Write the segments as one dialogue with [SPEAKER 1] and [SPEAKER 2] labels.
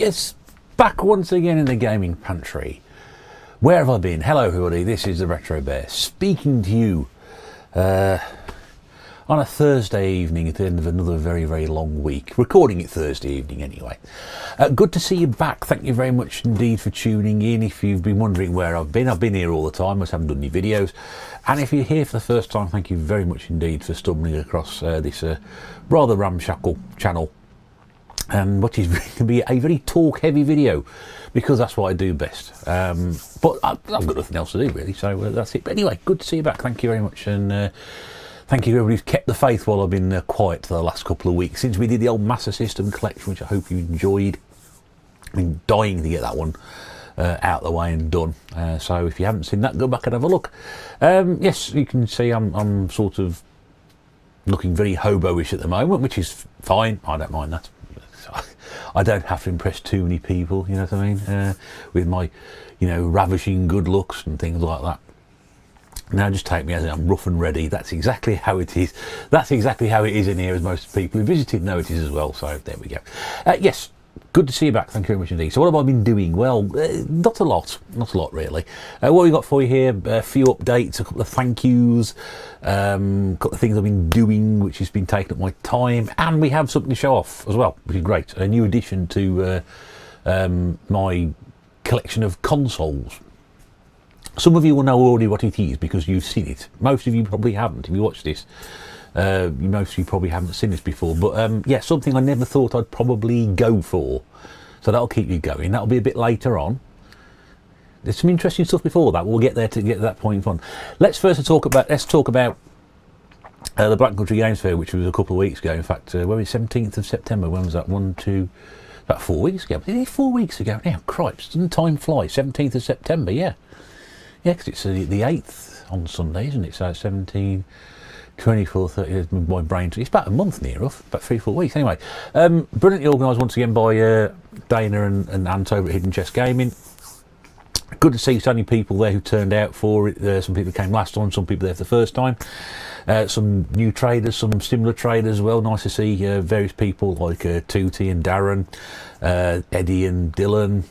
[SPEAKER 1] Yes, back once again in the gaming pantry. Where have I been? Hello everybody, this is the Retro Bear speaking to you on a Thursday evening at the end of another very, very long week. Recording it Thursday evening anyway. Good to see you back. Thank you very much indeed for tuning in. If you've been wondering where I've been here all the time. I just haven't done any videos. And if you're here for the first time, thank you very much indeed for stumbling across this rather ramshackle channel. And what is going to be a very talk heavy video, because that's what I do best. But I've got nothing else to do really, so that's it. But anyway, good to see you back. Thank you very much, and thank you to everybody who's kept the faith while I've been quiet for the last couple of weeks since we did the old Master System collection, which I hope you enjoyed. I've been dying to get that one out of the way and done. So if you haven't seen that, go back and have a look. Yes, you can see I'm sort of looking very hobo-ish at the moment, which is fine. I don't mind that. I don't have to impress too many people, you know what I mean, with my, ravishing good looks and things like that. Now just take me as I'm rough and ready. That's exactly how it is. That's exactly how it is in here, as most people who visited know it is as well. So there we go. Yes, good to see you back. Thank you very much indeed. So what have I been doing? Well, not a lot really. What we got for you here, a few updates, a couple of thank yous, a couple of things I've been doing which has been taking up my time, and we have something to show off as well, which is great. A new addition to my collection of consoles. Some of you will know already what it is because you've seen it. Most of you probably haven't if you watch this. Most of you probably haven't seen this before, but yeah, something I never thought I'd probably go for. So that'll keep you going. That'll be a bit later on. There's some interesting stuff before that. We'll get there to get to that point on. Let's talk about the Black Country Games Fair, which was a couple of weeks ago. In fact, when was it? 17th of September. When was that? About 4 weeks ago. Is it 4 weeks ago now? Cripes, doesn't time fly? 17th of September, yeah. Yeah, because it's the 8th on Sunday, isn't it? So it's 17, 24, 30, my brain, it's about a month near enough, about 3-4 weeks anyway. Brilliantly organised once again by Dana and Ant over at Hidden Chest Gaming. Good to see so many people there who turned out for it. Some people came last time, some people there for the first time. Some new traders, some similar traders as well. Nice to see various people like Tootie and Darren, Eddie and Dylan.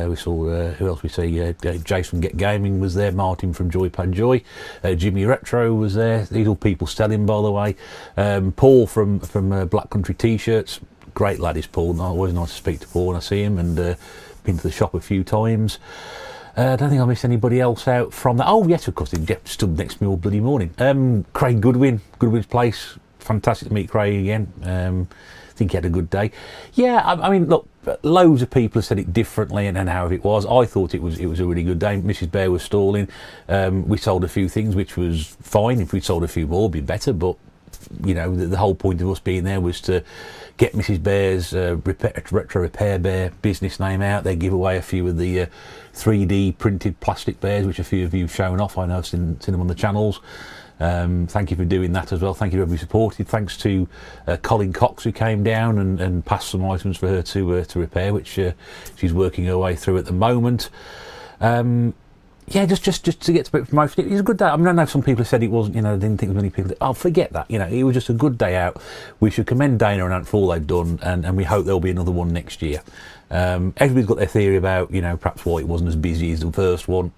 [SPEAKER 1] We saw, who else we see, Jason Get Gaming was there, Martin from Joypad Joy, Jimmy Retro was there, these all people selling by the way, Paul from Black Country T-shirts, great lad is Paul, always nice to speak to Paul when I see him, and been to the shop a few times. I don't think I missed anybody else out from that. Oh yes, of course, he stood next to me all bloody morning. Craig Goodwin's place, fantastic to meet Craig again. I think he had a good day. Yeah, I mean, look, loads of people have said it differently and how it was. I thought it was a really good day. Mrs. Bear was stalling. We sold a few things, which was fine. If we'd sold a few more, it'd be better. But the whole point of us being there was to get Mrs. Bear's Retro Repair Bear business name out. They give away a few of the 3D printed plastic bears, which a few of you have shown off. I know I've seen them on the channels. Thank you for doing that as well. Thank you to everybody supported. Thanks to Colin Cox, who came down and passed some items for her to repair, which she's working her way through at the moment. Yeah, just to get to a bit of promotion. It was a good day. I mean, I know some people have said it wasn't, I didn't think there was many people. I'll forget that. It was just a good day out. We should commend Dana and Ant for all they've done, and we hope there'll be another one next year. Everybody's got their theory about, perhaps why it wasn't as busy as the first one.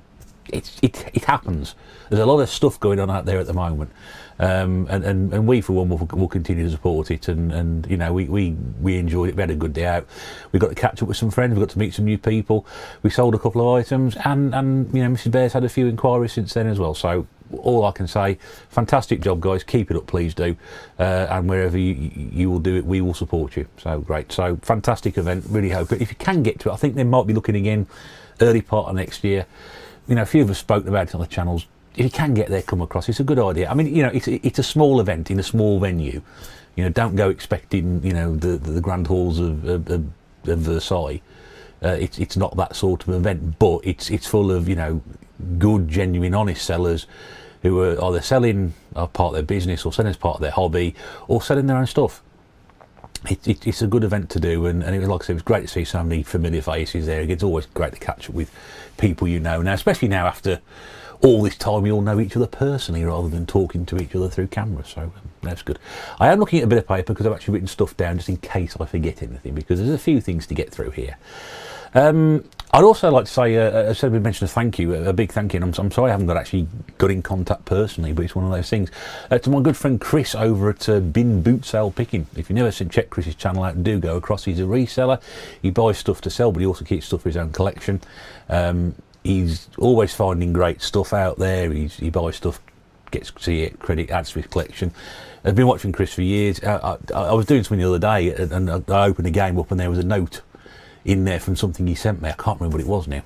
[SPEAKER 1] It happens. There's a lot of stuff going on out there at the moment, and we for one will continue to support it. And we enjoyed it. We had a good day out. We got to catch up with some friends. We got to meet some new people. We sold a couple of items, and Mrs. Bear's had a few inquiries since then as well. So all I can say, fantastic job, guys. Keep it up, please do. And wherever you will do it, we will support you. So great. So fantastic event. Really hope it. If you can get to it, I think they might be looking again early part of next year. A few of us spoke about it on the channels. If you can get there, come across. It's a good idea. I mean, it's a small event in a small venue. Don't go expecting, the grand halls of Versailles. It's not that sort of event, but it's full of, good, genuine, honest sellers who are either selling part of their business or selling as part of their hobby or selling their own stuff. It's a good event to do, and it was, like I said, it was great to see so many familiar faces there. It's always great to catch up with people now, especially now after all this time we all know each other personally rather than talking to each other through cameras. So that's good. I am looking at a bit of paper because I've actually written stuff down just in case I forget anything, because there's a few things to get through here. I'd also like to say, I said we mentioned a thank you, a big thank you, and I'm sorry I haven't actually got in contact personally, but it's one of those things. To my good friend Chris over at Bin Boot Sale Picking. If you've never seen, check Chris's channel out and do go across. He's a reseller. He buys stuff to sell, but he also keeps stuff for his own collection. He's always finding great stuff out there. He buys stuff, gets to see it, credit, adds to his collection. I've been watching Chris for years. I was doing something the other day, and I opened a game up and there was a note in there from something he sent me. I can't remember what it was now.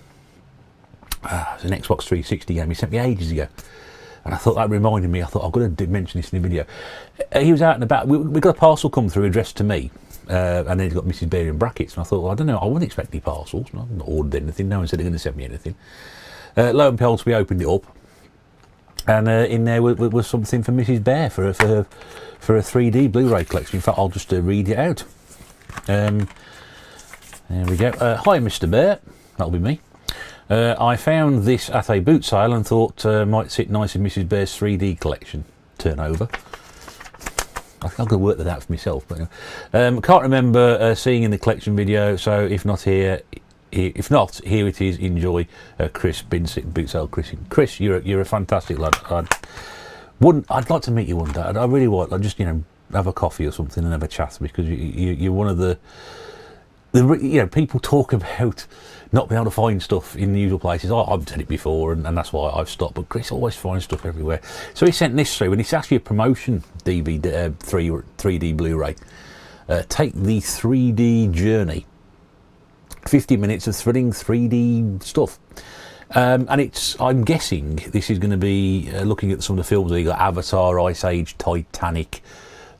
[SPEAKER 1] It was an Xbox 360 game he sent me ages ago, and I thought that reminded me. I thought I've got to mention this in the video. He was out and about. We got a parcel come through addressed to me, and then he's got Mrs. Bear in brackets, and I thought, well, I don't know, I wouldn't expect any parcels. I've not ordered anything. No one said they're going to send me anything. Lo and behold, we opened it up, and in there was something for Mrs. Bear for a 3D Blu-ray collection. In fact, I'll just read it out. There we go. Hi, Mr. Bear. That'll be me. I found this at a boot sale and thought might sit nice in Mrs. Bear's 3D collection. Turnover. I think I'm going to work that out for myself. But can't remember seeing in the collection video. So if not, here it is. Enjoy, Chris. Boot sale, Chris. Chris, you're a fantastic lad. I'd like to meet you one day. I really would. I'd just have a coffee or something and have a chat, because you're one of the people talk about not being able to find stuff in the usual places. I've said it before, and that's why I've stopped. But Chris always finds stuff everywhere. So he sent this through, and it's actually a promotion DVD 3D Blu-ray. Take the 3D journey. 50 minutes of thrilling 3D stuff. And I'm guessing this is going to be looking at some of the films. You got Avatar, Ice Age, Titanic,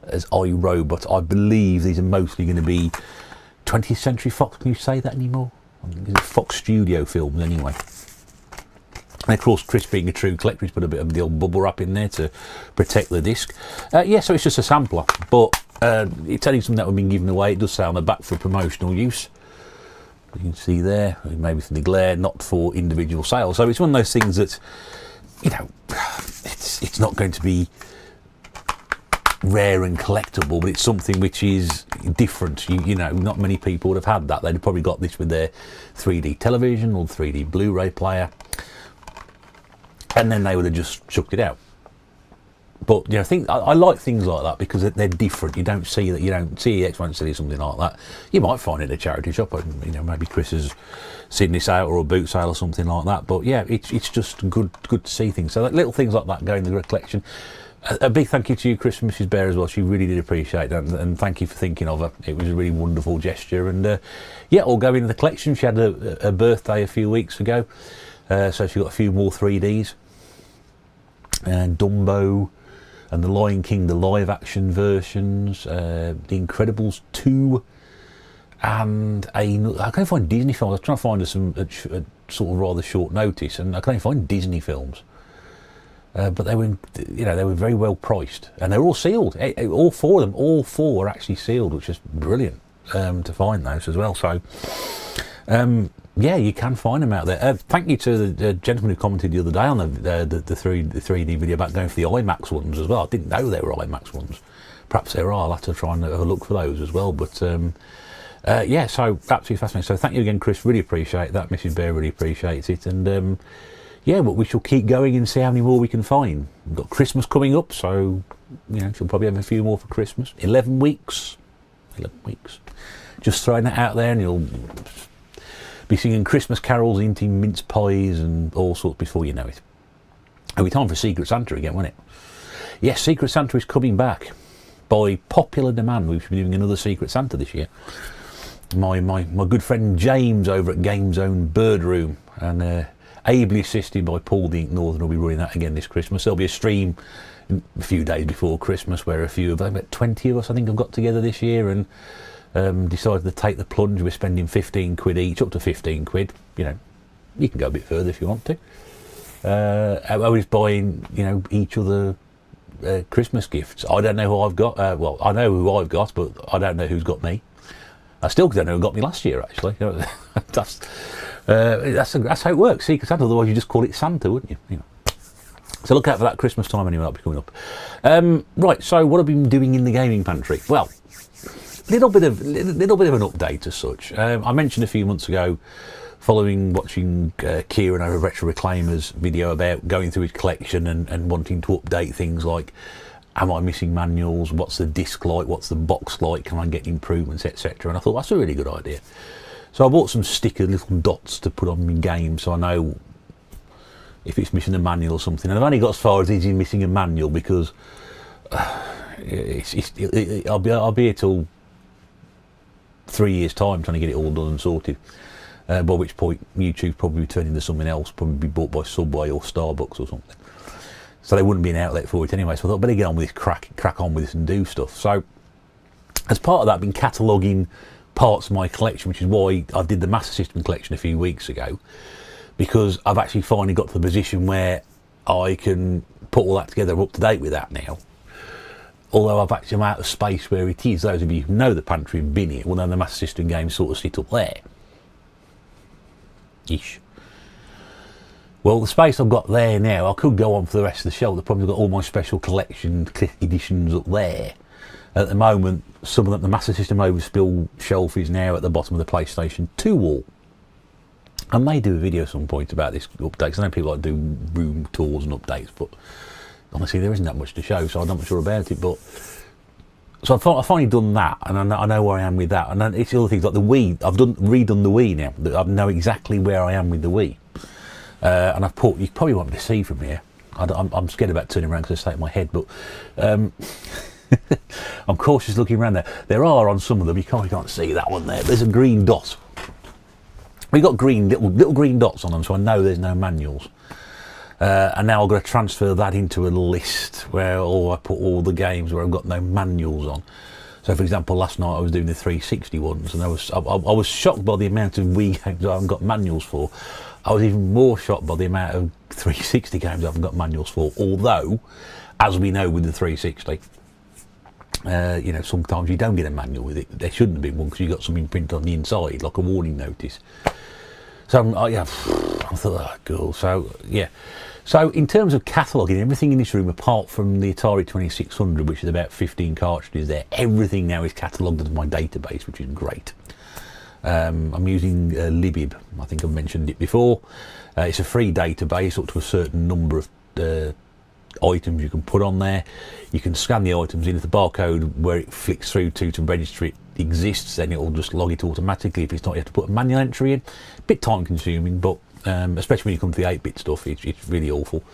[SPEAKER 1] as iRobot. I believe these are mostly going to be 20th Century Fox. Can you say that anymore? Fox Studio films anyway. And of course, Chris, being a true collector, he's put a bit of the old bubble wrap in there to protect the disc. Yeah, so it's just a sampler, but it's only something that we've been giving away. It does say on the back for promotional use. You can see there, maybe from the glare, not for individual sales. So it's one of those things that, it's not going to be rare and collectible, but it's something which is different. Not many people would have had that. They'd probably got this with their 3D television or 3D Blu-ray player, and then they would have just chucked it out. But I like things like that because they're different. You don't see X1 City something like that. You might find it at a charity shop, maybe Chris has seen this out, or a boot sale or something like that. But yeah, it's just good to see things. So little things like that go in the collection. A big thank you to you, Chris, and Mrs. Bear as well. She really did appreciate that, and thank you for thinking of her. It was a really wonderful gesture, and all go into the collection. She had a birthday a few weeks ago, so she got a few more 3Ds, and Dumbo, and The Lion King, the live action versions, The Incredibles 2, and I can't find Disney films. I was trying to find her some at sort of rather short notice, and I can't find Disney films. But they were, they were very well priced, and they're all sealed. All four of them, all four are actually sealed, which is brilliant to find those as well. So, you can find them out there. Thank you to the gentleman who commented the other day on the 3D video about going for the IMAX ones as well. I didn't know they were IMAX ones. Perhaps there are. I'll have to try and have a look for those as well. But so absolutely fascinating. So thank you again, Chris. Really appreciate that. Mrs. Bear really appreciates it, and. But we shall keep going and see how many more we can find. We've got Christmas coming up, so she'll probably have a few more for Christmas. 11 weeks. Just throwing that out there, and you'll be singing Christmas carols, eating mince pies and all sorts before you know it. It'll be time for Secret Santa again, won't it? Yes, Secret Santa is coming back. By popular demand, we should be doing another Secret Santa this year. My good friend James over at Game Zone Bird Room, and ably assisted by Paul the Ink Northern, will be running that again this Christmas. There'll be a stream a few days before Christmas where about 20 of us, I think, have got together this year and decided to take the plunge. We're spending 15 quid each, up to 15 quid. You can go a bit further if you want to. I was buying, each other Christmas gifts. I don't know who I've got. I know who I've got, but I don't know who's got me. I still don't know who got me last year, actually. That's how it works. Secret Santa, otherwise you just call it Santa, wouldn't you? So look out for that Christmas time anyway, that'll be coming up. Right, so what have I been doing in the gaming pantry? Well, little bit of an update as such. I mentioned a few months ago, watching Kieran over Retro Reclaimers video about going through his collection and wanting to update things like, am I missing manuals? What's the disc like? What's the box like? Can I get improvements, etc.? And I thought that's a really good idea. So I bought some sticker little dots to put on my game so I know if it's missing a manual or something. And I've only got as far as is missing a manual because I'll be here till 3 years' time trying to get it all done and sorted. By which point YouTube probably be turning into something else, probably be bought by Subway or Starbucks or something. So there wouldn't be an outlet for it anyway. So I thought, better get on with this, crack on with this and do stuff. So as part of that, I've been cataloguing parts of my collection, which is why I did the Master System collection a few weeks ago, because I've actually finally got to the position where I can put all that together. I'm up to date with that now. Although I'm out of space where it is. Those of you who know the pantry have been here, well, then the Master System games sort of sit up there. Ish. Well, the space I've got there now, I could go on for the rest of the shelf. I've probably got all my special collection editions up there. At the moment, some of them, the Master System Overspill shelf is now at the bottom of the PlayStation 2 wall. I may do a video at some point about this update, because I know people like to do room tours and updates, but honestly there isn't that much to show, so I'm not sure about it. But so I've finally done that, and I know where I am with that. And then it's the other things like the Wii. I've redone the Wii now. I know exactly where I am with the Wii. And I've put, you probably won't be able to see from here. I'm scared about turning around because I stay in my head, but I'm cautious looking around there. There are on some of them, you can't see that one there. There's a green dot. We've got little green dots on them, so I know there's no manuals. And now I've got to transfer that into a list where I put all the games where I've got no manuals on. So, for example, last night I was doing the 360 ones, and I was shocked by the amount of Wii games I haven't got manuals for. I was even more shocked by the amount of 360 games I haven't got manuals for. Although, as we know with the 360, sometimes you don't get a manual with it. There shouldn't have been one because you got something printed on the inside, like a warning notice. So I thought, oh, cool. So yeah. So in terms of cataloguing, everything in this room, apart from the Atari 2600, which is about 15 cartridges there, everything now is catalogued into my database, which is great. I'm using Libib. I think I've mentioned it before. It's a free database up to a certain number of items you can put on there. You can scan the items in. If the barcode where it flicks through to register it exists, then it'll just log it automatically. If it's not, you have to put a manual entry in. A bit time consuming, but especially when you come to the 8-bit stuff, it's really awful.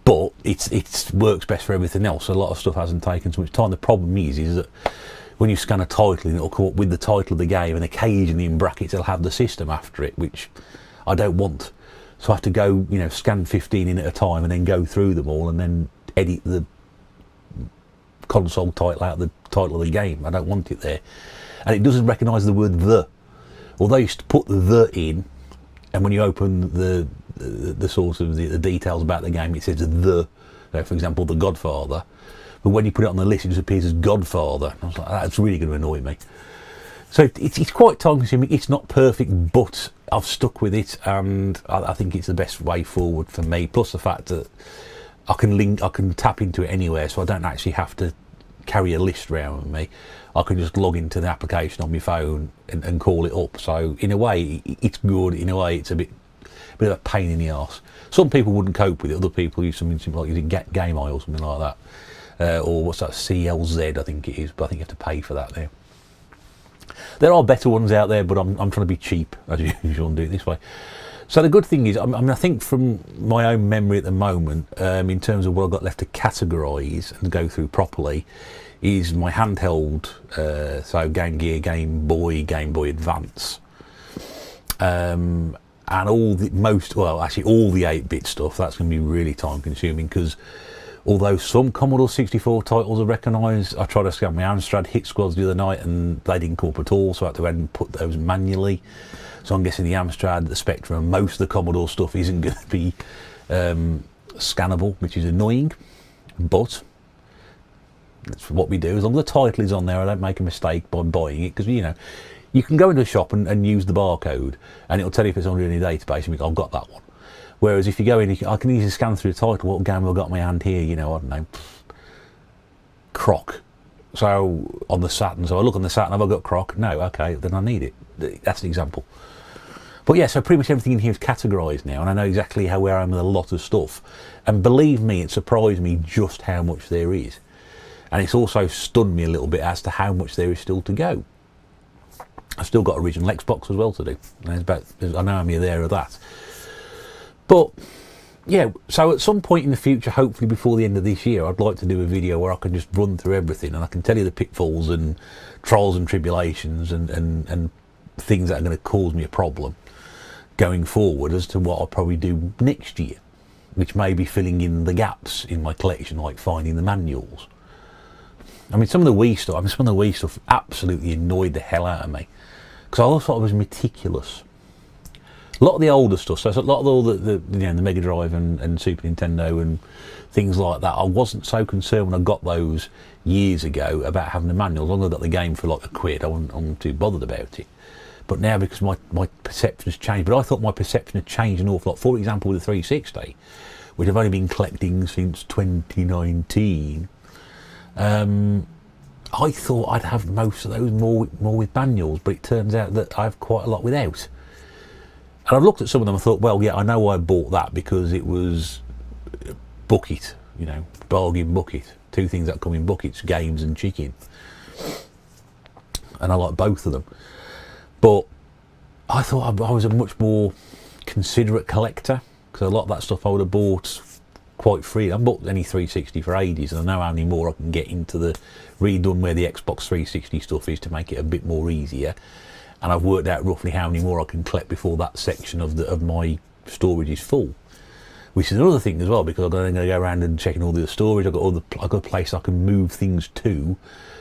[SPEAKER 1] But it works best for everything else. A lot of stuff hasn't taken so much time. The problem is that when you scan a title, it'll come up with the title of the game, and occasionally in brackets it'll have the system after it, which I don't want. So I have to go, scan 15 in at a time and then go through them all and then edit the console title out of the title of the game. I don't want it there. And it doesn't recognise the word the. Although you put the in, and when you open the source of the details about the game, it says the, for example, The Godfather. But when you put it on the list, it just appears as Godfather. I was like, that's really going to annoy me. So it's quite time consuming. It's not perfect, but I've stuck with it, and I think it's the best way forward for me. Plus the fact that I can tap into it anywhere, so I don't actually have to carry a list around with me. I can just log into the application on my phone and call it up. So in a way, it's good. In a way, it's a bit of a pain in the arse. Some people wouldn't cope with it. Other people use something like using Game Eye or something like that. Or what's that, CLZ, I think it is, but I think you have to pay for that now. There are better ones out there, but I'm trying to be cheap, as usual, and do it this way. So the good thing is, I think from my own memory at the moment, in terms of what I've got left to categorise and go through properly, is my handheld, so Game Gear, Game Boy Advance, and all the 8-bit stuff. That's going to be really time consuming, because although some Commodore 64 titles are recognised, I tried to scan my Amstrad hit squads the other night and they didn't come up at all, so I had to go ahead and put those manually. So I'm guessing the Amstrad, the Spectrum, and most of the Commodore stuff isn't going to be scannable, which is annoying, but that's what we do. As long as the title is on there, I don't make a mistake by buying it, because you can go into a shop and use the barcode and it'll tell you if it's on your database and you go, I've got that one. Whereas if you go in, I can easily scan through the title, what game have I got in my hand here, you know, I don't know, Croc. So on the Saturn, so I look on the Saturn, have I got Croc? No, okay, then I need it. That's an example. But yeah, so pretty much everything in here is categorised now, and I know exactly where I am with a lot of stuff. And believe me, it surprised me just how much there is. And it's also stunned me a little bit as to how much there is still to go. I've still got original Xbox as well to do. I know I'm there of that. But yeah, so at some point in the future, hopefully before the end of this year, I'd like to do a video where I can just run through everything and I can tell you the pitfalls and trials and tribulations and things that are going to cause me a problem going forward as to what I'll probably do next year, which may be filling in the gaps in my collection, like finding the manuals. I mean, some of the Wii stuff absolutely annoyed the hell out of me because I always thought it was meticulous. A lot of the older stuff, so a lot of all the Mega Drive and Super Nintendo and things like that, I wasn't so concerned when I got those years ago about having the manuals. As long as I got the game for like £1, I wasn't too bothered about it. But now, because my perception has changed, but I thought my perception had changed an awful lot. For example, with the 360, which I've only been collecting since 2019, I thought I'd have most of those more with manuals, but it turns out that I have quite a lot without. And I've looked at some of them and thought, well, yeah, I know I bought that because it was bucket, you know, bargain bucket. Two things that come in buckets, games and chicken. And I like both of them. But I thought I was a much more considerate collector because a lot of that stuff I would have bought quite free. I bought any 360 for ages, and I know how many more I can get into the redone where the Xbox 360 stuff is to make it a bit more easier. And I've worked out roughly how many more I can collect before that section of my storage is full. Which is another thing as well, because I'm going to go around and checking all the storage. I've got a place I can move things to,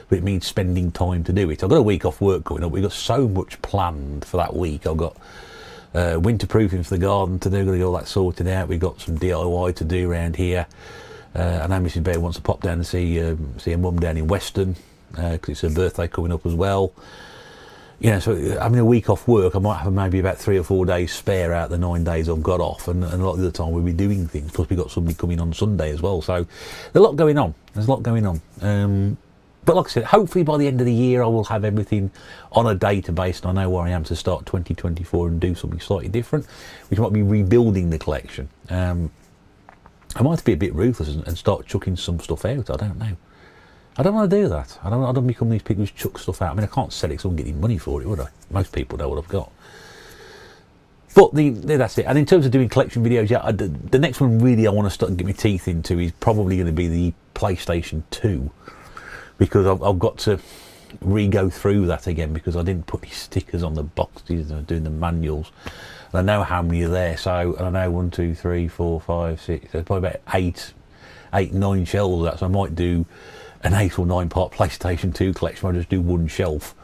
[SPEAKER 1] but it means spending time to do it. I've got a week off work coming up. We've got so much planned for that week. I've got winterproofing for the garden to do. I've got to get all that sorted out. We've got some DIY to do around here. I know Mrs. Bear wants to pop down and see her mum down in Weston because it's her birthday coming up as well. Yeah, so having a week off work, I might have maybe about 3 or 4 days spare out the 9 days I've got off, and a lot of the time we'll be doing things. Plus we've got somebody coming on Sunday as well, so there's a lot going on. But like I said, hopefully by the end of the year I will have everything on a database and I know where I am to start 2024 and do something slightly different, which might be rebuilding the collection. I might have to be a bit ruthless and start chucking some stuff out, I don't know. I don't want to do that. I don't become these people who chuck stuff out. I mean, I can't sell it because I wouldn't get any money for it, would I? Most people know what I've got. But that's it. And in terms of doing collection videos, yeah, the next one really I want to start and get my teeth into is probably going to be the PlayStation 2. Because I've got to re-go through that again because I didn't put any stickers on the boxes and doing the manuals. And I know how many are there. So I know 1, 2, 3, 4, 5, 6. There's probably about 8, 9 shelves of that. So I might do an 8 or 9 part PlayStation 2 collection where I just do one shelf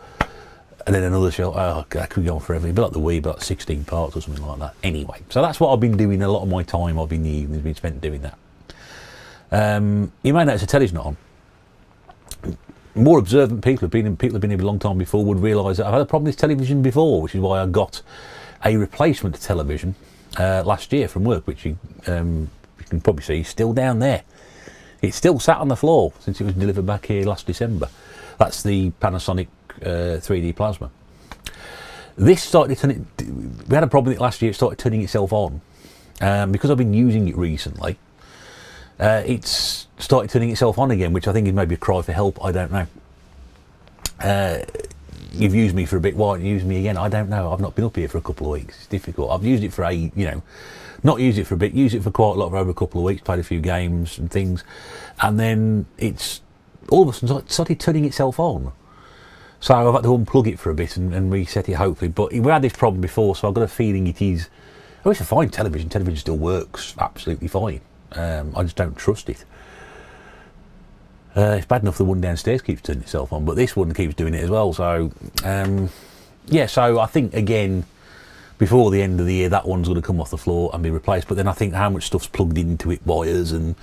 [SPEAKER 1] and then another shelf. Oh, that could go on forever. It'd be like the Wii, but 16 parts or something like that. Anyway, so that's what I've been doing. A lot of my time I've been in the evenings been spent doing that. You may notice the telly's not on. More observant people have been here a long time before would realise that I've had a problem with this television before, which is why I got a replacement television last year from work, which you can probably see is still down there. It's still sat on the floor since it was delivered back here last December. That's the Panasonic 3D plasma. This started turning. We had a problem with it last year. It started turning itself on because I've been using it recently. It's started turning itself on again, which I think is maybe a cry for help. I don't know. You've used me for a bit. Why don't you use me again? I don't know. I've not been up here for a couple of weeks. It's difficult. I've used it for not used it for a bit. Used it for quite a lot over a couple of weeks. Played a few games and things, and then it's all of a sudden started turning itself on. So I've had to unplug it for a bit and reset it hopefully. But we had this problem before, so I've got a feeling it is. Oh, it's a fine television. Television still works absolutely fine. I just don't trust it. It's bad enough the one downstairs keeps turning itself on, but this one keeps doing it as well. So, yeah, so I think, again, before the end of the year, that one's going to come off the floor and be replaced. But then I think how much stuff's plugged into it, wires and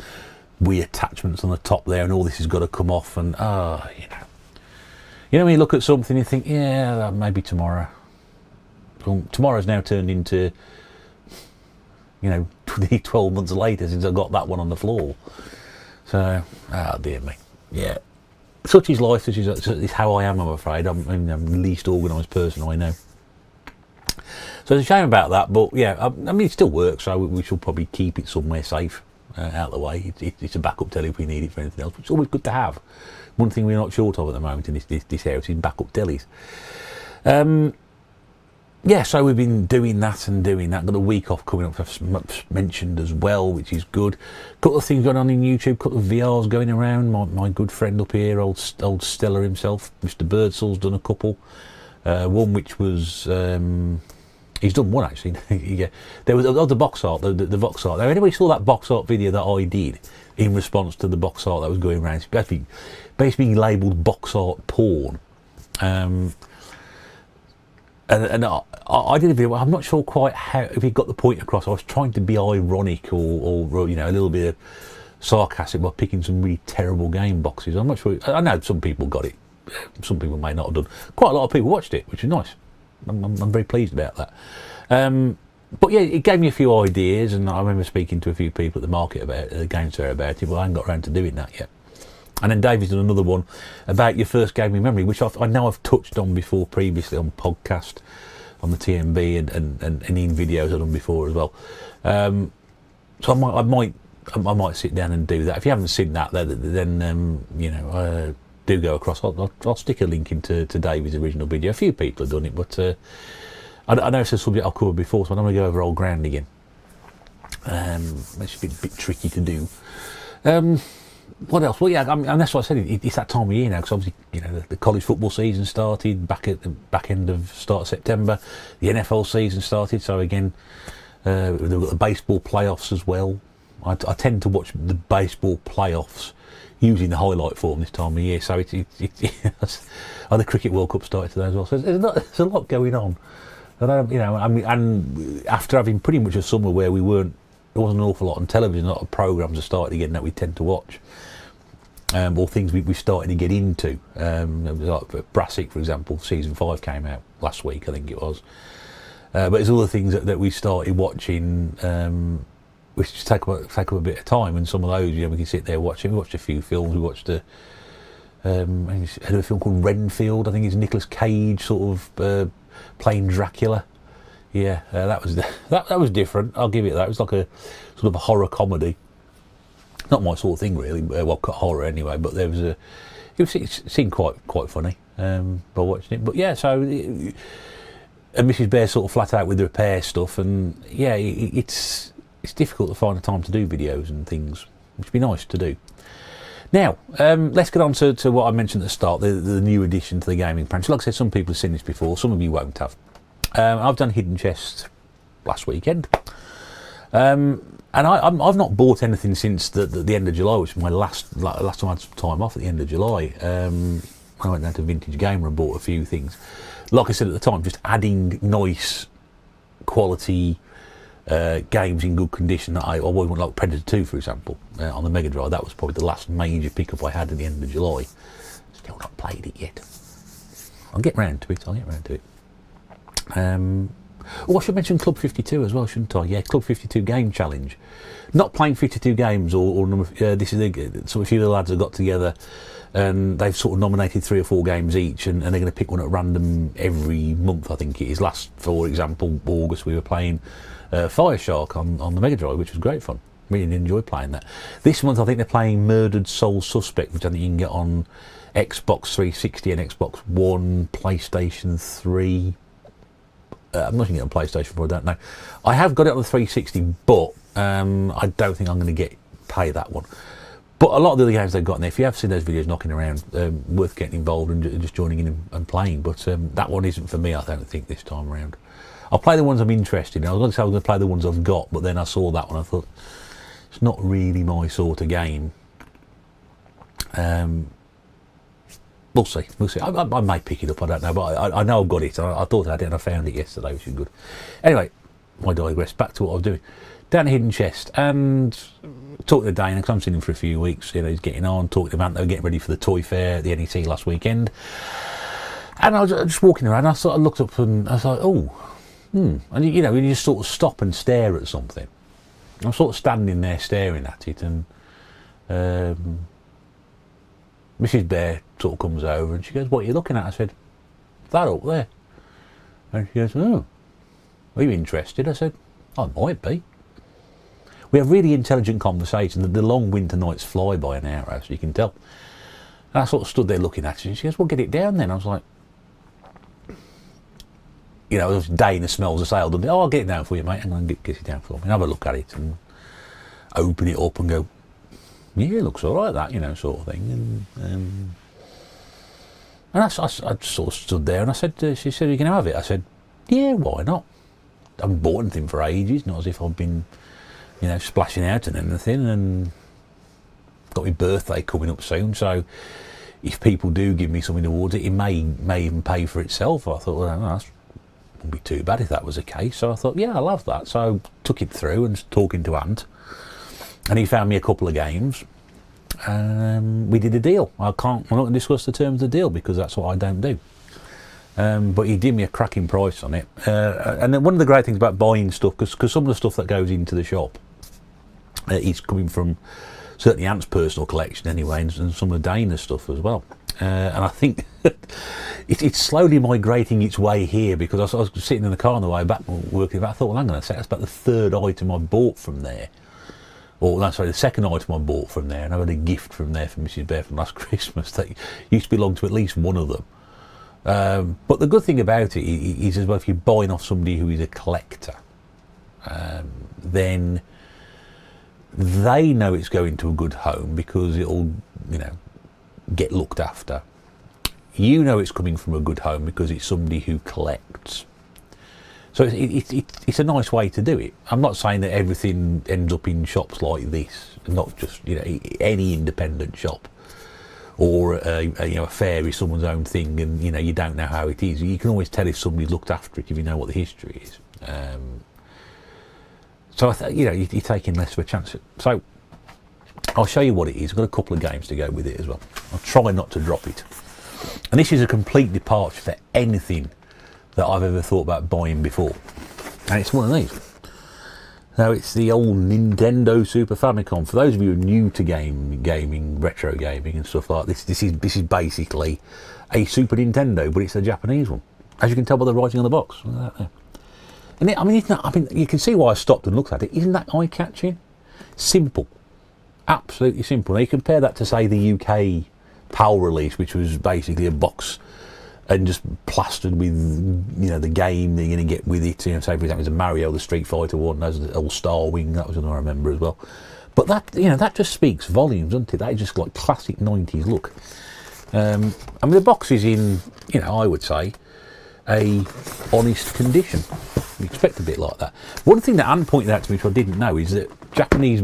[SPEAKER 1] wee attachments on the top there, and all this has got to come off. And, you know when you look at something and you think, yeah, maybe tomorrow. Well, tomorrow's now turned into, 12 months later since I got that one on the floor. So, dear me. Yeah. Such is life, such is how I am, I'm afraid. I'm the least organised person I know. So it's a shame about that, but yeah, I mean, it still works, so we should probably keep it somewhere safe, out of the way. It's a backup telly if we need it for anything else, which is always good to have. One thing we're not short of at the moment in this house is backup tellies. Yeah, so we've been doing that. Got a week off coming up, I've mentioned as well, which is good. A couple of things going on in YouTube, a couple of VRs going around. My good friend up here, old Stella himself, Mr. Birdsall's done a couple. One which was, he's done one actually. Yeah. There was the box art, the box art. Now, anybody saw that box art video that I did in response to the box art that was going around? It's basically labelled box art porn. And I did a video. I'm not sure quite if he got the point across. I was trying to be ironic or a little bit of sarcastic by picking some really terrible game boxes. I'm not sure. I know some people got it. Some people may not have done. Quite a lot of people watched it, which is nice. I'm very pleased about that. But yeah, it gave me a few ideas, and I remember speaking to a few people at the market about the games fair about it. But I haven't got around to doing that yet. And then David's done another one about your first gaming memory, which I know I've touched on before previously on podcast, on the TMB and in videos I've done before as well. So I might sit down and do that. If you haven't seen that, then do go across. I'll stick a link into David's original video. A few people have done it, but I know it's a subject I've covered before, so I don't want to go over old ground again. It's a bit tricky to do. What else? Well, yeah, and that's what I said. It's that time of year now, because obviously, the college football season started back at the back end of start of September. The NFL season started, so again, they've got the baseball playoffs as well. I tend to watch the baseball playoffs using the highlight form this time of year. So the Cricket World Cup started today as well. So there's a lot going on. And after having pretty much a summer where there wasn't an awful lot on television, a lot of programmes are starting again that we tend to watch, or things we started to get into. Like Brassic, for example, season 5 came out last week, I think it was. But there's other things that we started watching, which just take up a bit of time, and some of those, we can sit there watching. We watched a few films. We watched a film called Renfield. I think it's Nicolas Cage sort of playing Dracula. Yeah, that was different. I'll give it that. It was like a sort of a horror comedy. Not my sort of thing, really. Well, horror anyway. But it seemed quite funny by watching it. But yeah, so and Mrs. Bear sort of flat out with the repair stuff, and yeah, it's difficult to find the time to do videos and things, which would be nice to do. Now, let's get on to what I mentioned at the start, the new addition to the gaming pantry. Like I said, some people have seen this before, some of you won't have. I've done Hidden Chest last weekend, and I've not bought anything since the end of July, which was my last time I had some time off at the end of July. I went down to Vintage Gamer and bought a few things. Like I said at the time, just adding nice quality games in good condition. I always want, like Predator 2, for example, on the Mega Drive. That was probably the last major pickup I had at the end of July. Still not played it yet. I'll get round to it. I should mention Club 52 as well, shouldn't I? Yeah, Club 52 Game Challenge. Not playing 52 games or this is so a few of the lads have got together and they've sort of nominated 3 or 4 games each, and they're going to pick one at random every month, I think it is. Last, for example, August, we were playing Fire Shark on the Mega Drive, which was great fun. Really enjoyed playing that. This month, I think they're playing Murdered Soul Suspect, which I think you can get on Xbox 360 and Xbox One, PlayStation 3. I'm not going to get on PlayStation 4, I don't know. I have got it on the 360, but I don't think I'm going to pay that one. But a lot of the other games they've got in there, if you have seen those videos knocking around, worth getting involved and just joining in and playing. But that one isn't for me, I don't think, this time around. I'll play the ones I'm interested in. I was going to say I was going to play the ones I've got, but then I saw that one. I thought, it's not really my sort of game. We'll see. I may pick it up, I don't know, but I know I've got it. I thought I had it and I found it yesterday, which is good. Anyway, I digress. Back to what I was doing. Down to Hidden Chest and talking to Dana, because I'm seeing him for a few weeks. He's getting on, talking to Ant, they were getting ready for the toy fair at the NEC last weekend. And I was just walking around, I sort of looked up and I was like, and you just sort of stop and stare at something. I'm sort of standing there staring at it, and Mrs. Bear sort of comes over and she goes, "What are you looking at?" I said, "That up there." And she goes, "Oh, are you interested?" I said, "I might be." We have really intelligent conversation. The long winter nights fly by in our house, you can tell. And I sort of stood there looking at her, and she goes, "Well, get it down then." I was like, you know, Dana smells the sail, doesn't it? "Oh, I'll get it down for you, mate." And then get it down for me. And have a look at it and open it up and go, "Yeah, it looks all right, that," you know, sort of thing. And I sort of stood there and I said, she said, "Are you going to have it?" I said, "Yeah, why not? I haven't bought anything for ages, not as if I've been, you know, splashing out and anything, and got my birthday coming up soon, so if people do give me something towards it, it may even pay for itself." I thought, well, that wouldn't be too bad if that was the case. So I thought, yeah, I'll have that. So I took it through and was talking to Ant, and he found me a couple of games. We did a deal. I'm not going to discuss the terms of the deal because that's what I don't do. But he did me a cracking price on it. And then one of the great things about buying stuff, because some of the stuff that goes into the shop is coming from certainly Ant's personal collection anyway, and some of Dana's stuff as well. And I think it's slowly migrating its way here, because I was sitting in the car on the way back working, I thought, well, hang on a sec, that's about the third item I bought from there. Or, no, sorry, the second item I bought from there, and I had a gift from there from Mrs. Bear from last Christmas that used to belong to at least one of them. But the good thing about it is as well, if you're buying off somebody who is a collector, then they know it's going to a good home because it'll, you know, get looked after. You know it's coming from a good home because it's somebody who collects. So it's a nice way to do it. I'm not saying that everything ends up in shops like this, not just, you know, any independent shop, or a fair is someone's own thing, and you know you don't know how it is. You can always tell if somebody's looked after it if you know what the history is. So you're taking less of a chance. So I'll show you what it is. I've got a couple of games to go with it as well. I'll try not to drop it. And this is a complete departure for anything that I've ever thought about buying before. And it's one of these. Now it's the old Nintendo Super Famicom. For those of you who are new to gaming, retro gaming and stuff like this, this is basically a Super Nintendo, but it's a Japanese one. As you can tell by the writing on the box. Look at that there. And you can see why I stopped and looked at it. Isn't that eye-catching? Simple. Absolutely simple. Now you compare that to, say, the UK PAL release, which was basically a box and just plastered with, you know, the game that you're going to get with it. You know, say for example, the Mario, the Street Fighter one, there's the old Star Wing, that was one I remember as well. But that, you know, that just speaks volumes, doesn't it? That is just like classic 90s look. I mean, the box is in, you know, I would say, a honest condition. You expect a bit like that. One thing that Anne pointed out to me, which I didn't know, is that Japanese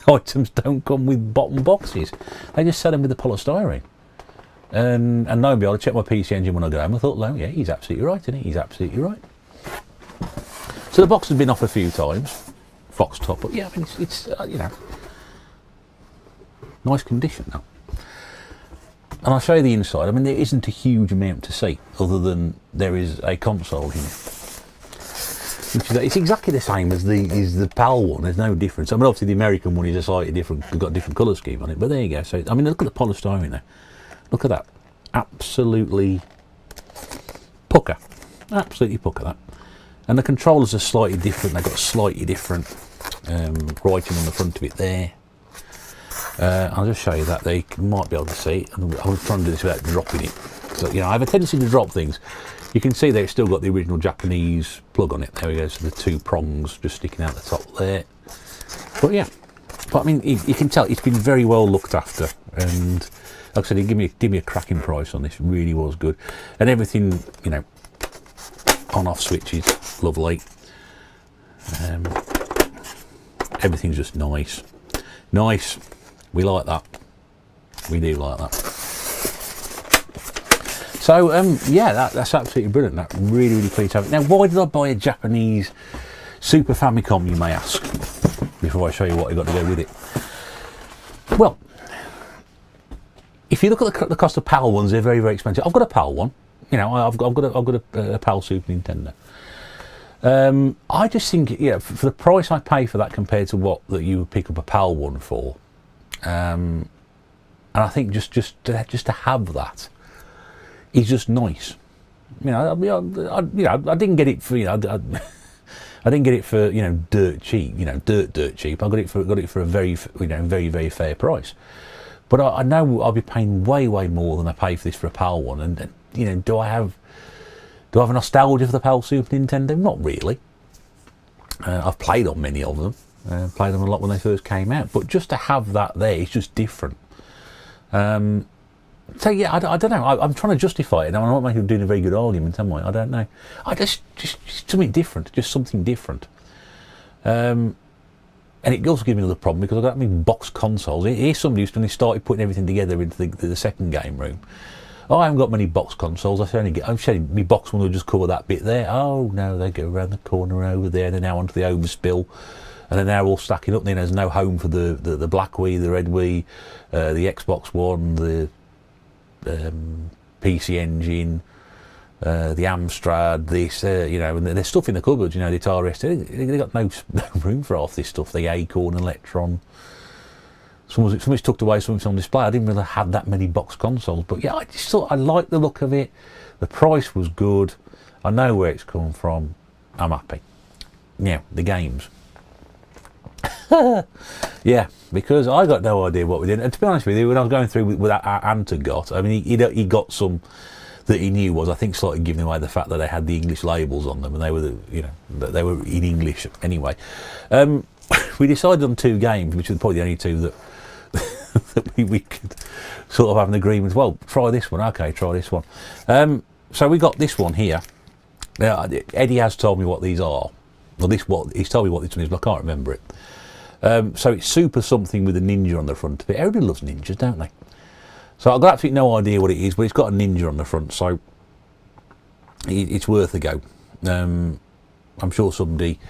[SPEAKER 1] items don't come with bottom boxes. They just sell them with the polystyrene. And lo and behold, I checked my PC Engine when I got home. I thought, well, yeah, he's absolutely right, isn't he? He's absolutely right. So the box has been off a few times, Fox top, but yeah, I mean, it's you know, nice condition now. And I'll show you the inside. I mean, there isn't a huge amount to see, other than there is a console here. It's exactly the same as the PAL one. There's no difference. I mean, obviously the American one is a slightly different. We've got a different colour scheme on it, but there you go. So I mean, look at the polystyrene there. Look at that. Absolutely pucker. Absolutely pucker that. And the controllers are slightly different. They've got slightly different writing on the front of it there. I'll just show you that. They might be able to see it. I was trying to do this without dropping it. So, you know, I have a tendency to drop things. You can see that it's still got the original Japanese plug on it. There we go. So the two prongs just sticking out the top there. But yeah, but I mean, you can tell it's been very well looked after. And like I said, he gave me a cracking price on this. It really was good. And everything, you know, on-off switches, lovely. Everything's just nice. Nice. We like that. We do like that. So, yeah, that's absolutely brilliant. That really, really pleased to have it. Now, why did I buy a Japanese Super Famicom, you may ask, before I show you what I got to go with it? Well, if you look at the cost of PAL ones, they're very, very expensive. I've got a PAL one. You know, I've got a PAL Super Nintendo. I just think, for the price I pay for that compared to what that you would pick up a PAL one for, and I think just to have that is just nice. I didn't get it for I didn't get it for dirt cheap, dirt cheap. I got it for a very very fair price. But I know I'll be paying way more than I pay for this for a PAL one. And do I have a nostalgia for the PAL Super Nintendo? Not really. I've played on many of them. Played them a lot when they first came out. But just to have that there, it's just different. So yeah, I don't know. I'm trying to justify it. Now, I'm not doing a very good argument, am I? I don't know. I just something different. Just something different. And it also gives me another problem because I've got that many box consoles. Here's somebody who's when they started putting everything together into the second game room. Oh, I haven't got many box consoles. I'm saying my box one will just cover that bit there. Oh no, they go around the corner over there. They're now onto the overspill, and they're now all stacking up. Then there's no home for the black Wii, the red Wii, the Xbox One, the PC Engine, the Amstrad, this, and there's stuff in the cupboards, the Atari ST. They've got no room for half this stuff. The Acorn, Electron. Somebody's tucked away, something's on display. I didn't really have that many box consoles, but yeah, I just thought I liked the look of it. The price was good. I know where it's come from. I'm happy. Yeah, the games. Yeah, because I got no idea what we did. And to be honest with you, when I was going through with our Anta got, I mean, he got some that he knew was, I think, slightly giving away the fact that they had the English labels on them, and they were, they were in English anyway. We decided on 2 games, which were probably the only 2 that that we could sort of have an agreement. Well, try this one. Okay, try this one. So we got this one here. Now, Eddie has told me what these are. Well, he's told me what this one is, but I can't remember it. So it's Super something with a ninja on the front of it. Everybody loves ninjas, don't they? So I've got absolutely no idea what it is, but it's got a ninja on the front, so it's worth a go. I'm sure somebody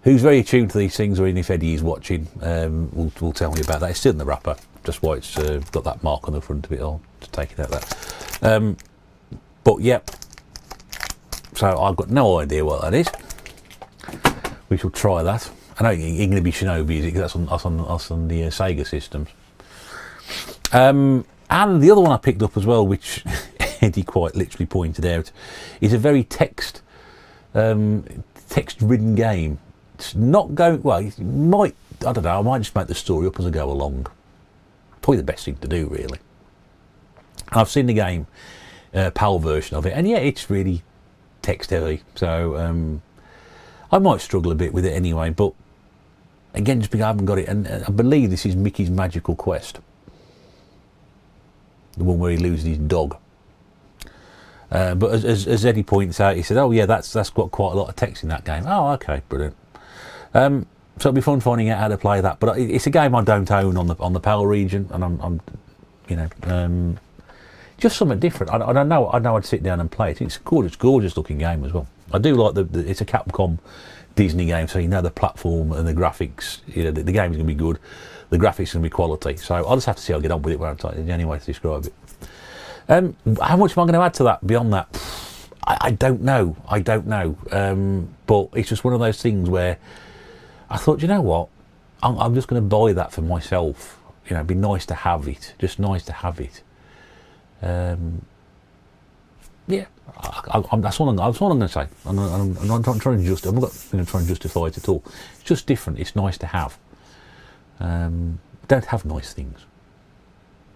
[SPEAKER 1] who's very attuned to these things, or even if Eddie is watching, will tell me about that. It's still in the wrapper, just why it's got that mark on the front of it. I'll just take it out there. But yep. So I've got no idea what that is. We shall try that. I know it's going to be Shinobi, is it? Because that's on the Sega systems. And the other one I picked up as well, which Eddie quite literally pointed out, is a very text-ridden game. It's not going well. It might, I don't know. I might just make the story up as I go along. Probably the best thing to do, really. I've seen the game, PAL version of it, and yeah, it's really text-heavy. So I might struggle a bit with it anyway. But again, just because I haven't got it, and I believe this is Mickey's Magical Quest. The one where he loses his dog. But as Eddie points out, he said, "Oh yeah, that's got quite a lot of text in that game." Oh, okay, brilliant. So it'll be fun finding out how to play that. But it's a game I don't own on the PAL region, and I'm just something different. I know I'd sit down and play it. It's a gorgeous looking game as well. I do like it's a Capcom Disney game, so the platform and the graphics. The game is going to be good. The graphics are going to be quality. So I'll just have to see how I get on with it. The only way to describe it. How much am I going to add to that beyond that? I don't know. But it's just one of those things where I thought, you know what? I'm just going to buy that for myself. It'd be nice to have it. Just nice to have it. Yeah, that's all I'm going to say. I'm not trying to I'm not going to try and justify it at all. It's just different. It's nice to have. Don't have nice things.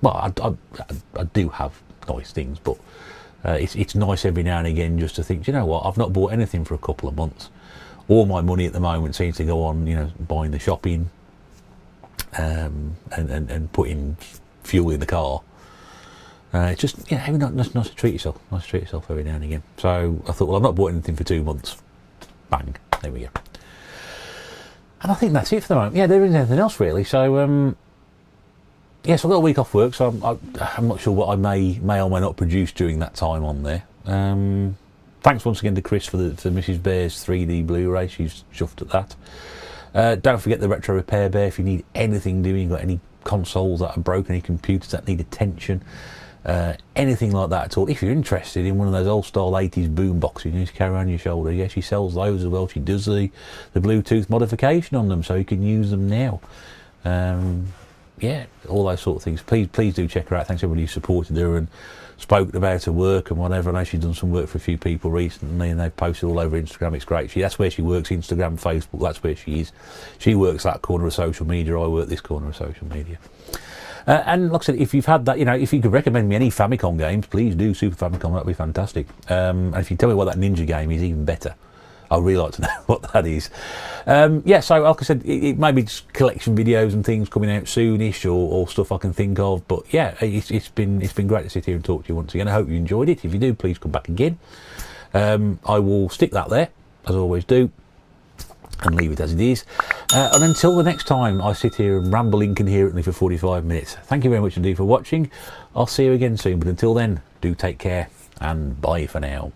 [SPEAKER 1] Well, I do have nice things, but it's nice every now and again just to think, you know what, I've not bought anything for a couple of months. All my money at the moment seems to go on, buying the shopping and putting fuel in the car. It's just, nice to treat yourself. Nice to treat yourself every now and again. So I thought, well, I've not bought anything for 2 months. Bang, there we go. And I think that's it for the moment. Yeah, there isn't anything else really. So yes, I've got a week off work, so I'm not sure what I may or may not produce during that time on there. Thanks once again to Chris for Mrs. Bear's 3D Blu-ray. She's chuffed at that. Don't forget the Retro Repair Bear if you need anything doing. You've got any consoles that are broken, any computers that need attention. anything like that at all. If you're interested in one of those old style 80s boom boxes you used to carry around your shoulder, yeah, she sells those as well. She does the Bluetooth modification on them, so you can use them now. Yeah, all those sort of things. Please do check her out. Thanks everybody who supported her and spoke about her work and whatever. I know she's done some work for a few people recently, and they've posted all over Instagram. It's great. That's where she works. Instagram, Facebook, that's where she is. She works that corner of social media. I work this corner of social media. And like I said, if you've had that, if you could recommend me any Famicom games, please do. Super Famicom, that'd be fantastic. And if you tell me what that Ninja game is, even better. I'd really like to know what that is. Yeah, so like I said, it may be just collection videos and things coming out soonish, or stuff I can think of. But yeah, it's been great to sit here and talk to you once again. I hope you enjoyed it. If you do, please come back again. I will stick that there, as I always do, and leave it as it is. And until the next time I sit here and ramble incoherently for 45 minutes, thank you very much indeed for watching. I'll see you again soon, but until then, do take care, and bye for now.